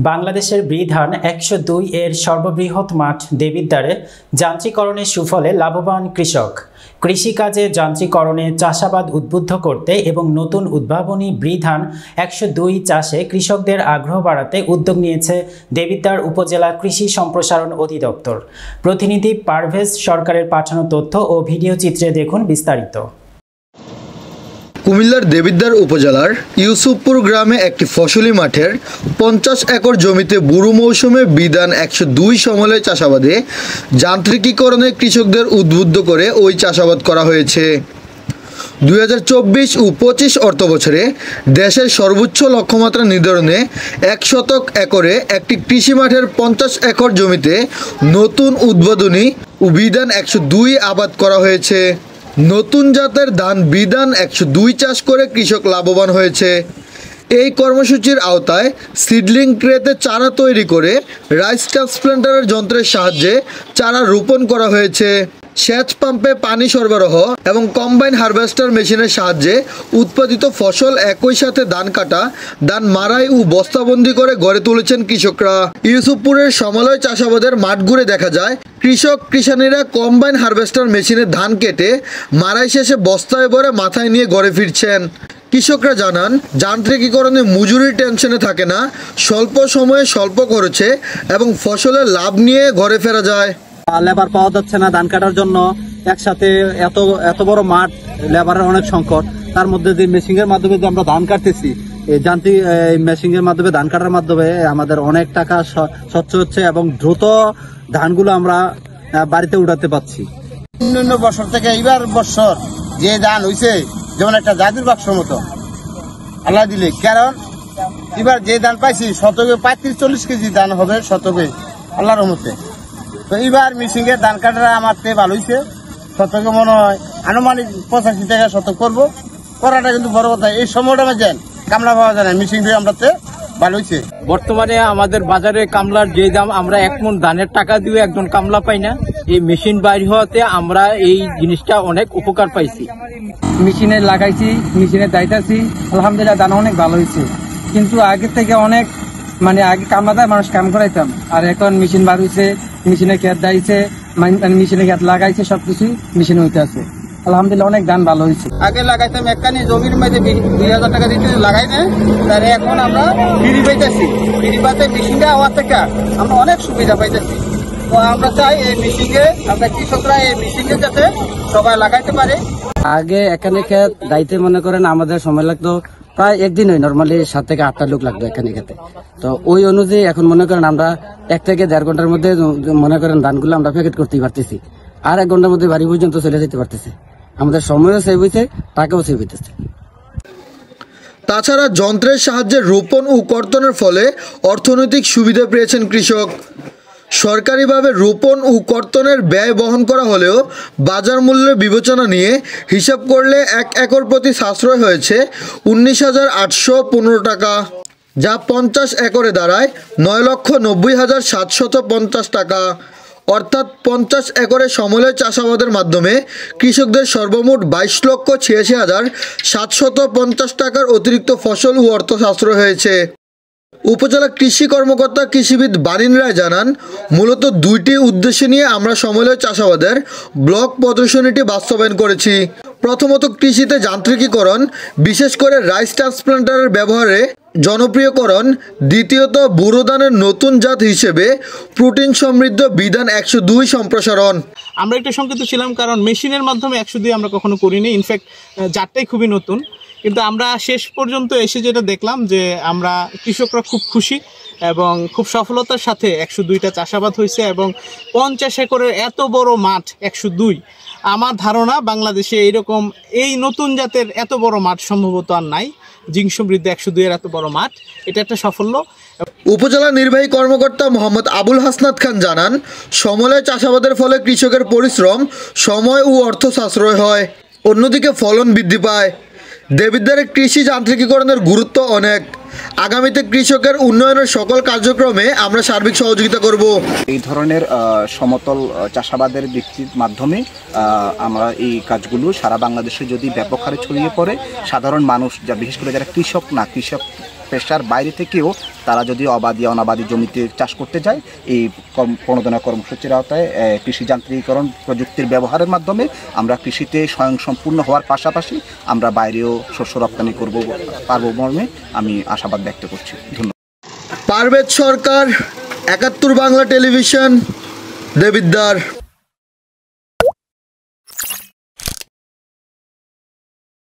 বাংলাদেশের বিধান ১০২ এর সর্ববৃহৎ মাঠ দেবিদ্বারে যান্ত্রিকরণের সুফলে লাভবান কৃষক। কৃষিকাজে যান্ত্রিকরণে চাষাবাদ উদ্বুদ্ধ করতে এবং নতুন উদ্ভাবনী বিধান ১০২ চাষে কৃষকদের আগ্রহ বাড়াতে উদ্যোগ নিয়েছে দেবিদ্বার উপজেলা কৃষি সম্প্রসারণ অধিদপ্তর। প্রতিনিধি পারভেজ সরকারের পাঠানো তথ্য ও ভিডিও চিত্রে দেখুন বিস্তারিত। কুমিল্লার দেবিদ্বার উপজেলার ইউসুফপুর গ্রামে একটি ফসলি মাঠের ৫০ একর জমিতে বুরু মৌসুমে বিধান ১০২ সমলে চাষাবাদে যান্ত্রিকীকরণে কৃষকদের উদ্বুদ্ধ করে ওই চাষাবাদ করা হয়েছে। ২০২৪ ও ২৫ অর্থবছরে দেশের সর্বোচ্চ লক্ষ্যমাত্রা নির্ধারণে ১০০ একরে একটি কৃষি মাঠের ৫০ একর জমিতে নতুন উদ্বোধনী ও বিধান ১০২ আবাদ করা হয়েছে। নতুন জাতের ধান বিধান ১০২ চাষ করে কৃষক লাভবান হয়েছে। এই কর্মসূচির আওতায় সিডলিং ট্রেতে চারা তৈরি করে রাইস ট্রান্সপ্লান্টারের যন্ত্রের সাহায্যে চারা রোপণ করা হয়েছে। সেচ পাম্পে পানি সরবরাহ এবং কম্বাইন হারভেস্টার মেশিনের সাহায্যে উৎপাদিত ফসল একই সাথে ধান কাটা, ধান মাড়াই ও বস্তাবন্দি করে গড়ে তুলেছেন কৃষকরা। ইউসুফপুরের সমলয় চাষাবাদের মাঠ ঘুরে দেখা যায় কৃষানীরা কম্বাইন হারভেস্টার মেশিনে ধান কেটে মাড়াই শেষে বস্তায় ভরে মাথায় নিয়ে ঘরে ফিরছেন। কৃষকরা জানান, যান্ত্রিকীকরণে মজুরির টেনশনে থাকে না, স্বল্প সময়ে স্বল্প খরচে এবং ফসলের লাভ নিয়ে ঘরে ফেরা যায়। লেবার পাওয়া যাচ্ছে না ধান কাটার জন্য, একসাথে এত বড় মাঠ, লেবারের অনেক সংকট। তার মধ্যে যে মেশিনের মাধ্যমে যে আমরা ধান কাটতেছি, এই যান্ত্রিক মেশিনের মাধ্যমে ধান কাটার মাধ্যমে আমাদের অনেক টাকা স্বচ্ছ হচ্ছে এবং দ্রুত ধানগুলো আমরা বাড়িতে উঠাতে পারছি। অন্যান্য বছর থেকে এইবার বছর যে ধান হয়েছে যেমন একটা জাদুর বাক্সর মতো আল্লাহ দিলে, কারণ এবার যে ধান পাইছি শতকে ৩৫-৪০ কেজি ধান হবে শতকে আল্লাহর রহমতে। তো এইবার মেশিনে ধান কাটাটা আমার থেকে ভালো হয়েছে। শতকে মনে হয় আনুমানিক ৮৫ টাকা শতক করবো, করাটা কিন্তু বড় কথা। এই সময়টা যান কামলা পাওয়া যায় না, মেশিন দিয়ে আমরা ভালো হয়েছে। বর্তমানে আমাদের বাজারে কামলার যে দাম, আমরা ১ মণ ধানের টাকা দিয়ে একজন কামলা পাই না। এই মেশিন বাইর হওয়াতে আমরা এই জিনিসটা অনেক উপকার পাইছি। মেশিনে লাগাইছি, মেশিনে দাইতাছি, আলহামদুলিল্লাহ ধান অনেক ভালো হয়েছে। কিন্তু আগে থেকে অনেক আগে কামলাদায় মানুষ কাম করাইতাম, আর এখন মেশিন বার হয়েছে, মেশিনে খেত দাইছে, মেশিনে খেত লাগাইছে, সবকিছু মেশিন হইতে আছে। আলহামদুলিল্লাহ অনেক ধান ভালো হয়েছে। আগে লাগাইতাম একখানি জমির মধ্যে ২০০০ টাকা দিতে লাগাই না, তার এখন আমরা ফ্রি পাইতেছি। ফ্রি পাতে মেশিনটা হওয়ার থেকে আমরা অনেক সুবিধা পাইতেছি। তো আমরা চাই এই মেশিনে, আমরা কৃষকরা এই মেশিনে যাতে সবাই লাগাইতে পারে। আগে এখানে খেত দাইতে মনে করেন আমাদের সময় লাগতো প্রায় একদিন, হয় নর্মালি ৭ থেকে ৮টা লোক লাগতো এখানে খেতে। তো ওই অনুযায়ী এখন মনে করেন আমরা ১ থেকে ১.৫ ঘন্টার মধ্যে মনে করেন ধানগুলো আমরা প্যাকেট করতেই পারতেছি, আর ১ ঘন্টার মধ্যে বাড়ি পর্যন্ত চলে যেতে পারতেছে। আমাদের সময়ও সেভ হয়েছে, টাকাও সেভ হইতেছে। তাছাড়া যন্ত্রের সাহায্যে রোপণ ও কর্তনের ফলে অর্থনৈতিক সুবিধা পেয়েছেন কৃষক। সরকারিভাবে রোপণ ও কর্তনের ব্যয় বহন করা হলেও বাজার মূল্য বিবেচনা নিয়ে হিসাব করলে ১ একর প্রতি সাশ্রয় হয়েছে ১৯,৮১৫ টাকা, যা ৫০ একরে দাঁড়ায় ৯,৯০,৭৫০ টাকা। অর্থাৎ ৫০ একরে সমলয় চাষাবাদের মাধ্যমে কৃষকদের সর্বমোট ২২,৮৬,৭৫০ টাকার অতিরিক্ত ফসল ও অর্থ সাশ্রয় হয়েছে। উপজেলা কৃষি কর্মকর্তা কৃষিবিদ বারিন রায় জানান, মূলত ২টি উদ্দেশ্য নিয়ে আমরা সমলয় চাষাবাদের ব্লক প্রদর্শনীটি বাস্তবায়ন করেছি। প্রথমত, কৃষিতে যান্ত্রিকীকরণ, বিশেষ করে রাইস ট্রান্সপ্লান্টারের ব্যবহারে জনপ্রিয়করণ। দ্বিতীয়ত, ব্যুরো ধানের নতুন জাত হিসেবে প্রোটিন সমৃদ্ধ বিধান ১০২ সম্প্রসারণ। আমরা একটু শঙ্কিত ছিলাম, কারণ মেশিনের মাধ্যমে ১০২ আমরা কখনো করিনি। ইনফ্যাক্ট জাতটাই খুবই নতুন, কিন্তু আমরা শেষ পর্যন্ত এসে যেটা দেখলাম যে আমরা কৃষকরা খুব খুশি এবং খুব সফলতার সাথে ১০২টা চাষাবাদ হয়েছে। এবং ৫০ একরের এত বড় মাঠ ১০২, আমার ধারণা বাংলাদেশে এইরকম এই নতুন জাতের এত বড় মাঠ সম্ভবত আর নাই। জিঙ্ক সমৃদ্ধ ১০২ এর এত বড় মাঠ, এটা একটা সাফল্য। উপজেলা নির্বাহী কর্মকর্তা মোহাম্মদ আবুল হাসনাত খান জানান, সমলয় চাষাবাদের ফলে কৃষকের পরিশ্রম, সময় ও অর্থ সাশ্রয় হয়, অন্যদিকে ফলন বৃদ্ধি পায়। দেবিদ্বারে কৃষি যান্ত্রিকীকরণের গুরুত্ব অনেক। আগামীতে কৃষকের উন্নয়নের সকল কার্যক্রমে আমরা সার্বিক সহযোগিতা করব। এই ধরনের সমতল চাষাবাদের ভিত্তির মাধ্যমে আমরা এই কাজগুলো সারা বাংলাদেশে যদি ব্যাপক হারে ছড়িয়ে পড়ে, সাধারণ মানুষ যা বিশেষ করে যারা কৃষক না, কৃষক পেশার বাইরে থেকেও তারা যদি অবাধি অনাবাদি জমিতে চাষ করতে যায়, এই প্রণোদনা কর্মসূচির আওতায় কৃষি যান্ত্রিকীকরণ প্রযুক্তির ব্যবহারের মাধ্যমে আমরা কৃষিতে স্বয়ংসম্পূর্ণ হওয়ার পাশাপাশি আমরা বাইরেও শস্য রপ্তানি পারবো মর্মে আমি আশাবাদ ব্যক্ত করছি। ধন্যবাদ। পারভেজ সরকার, ৭১ বাংলা টেলিভিশন, দেবিদ্বার।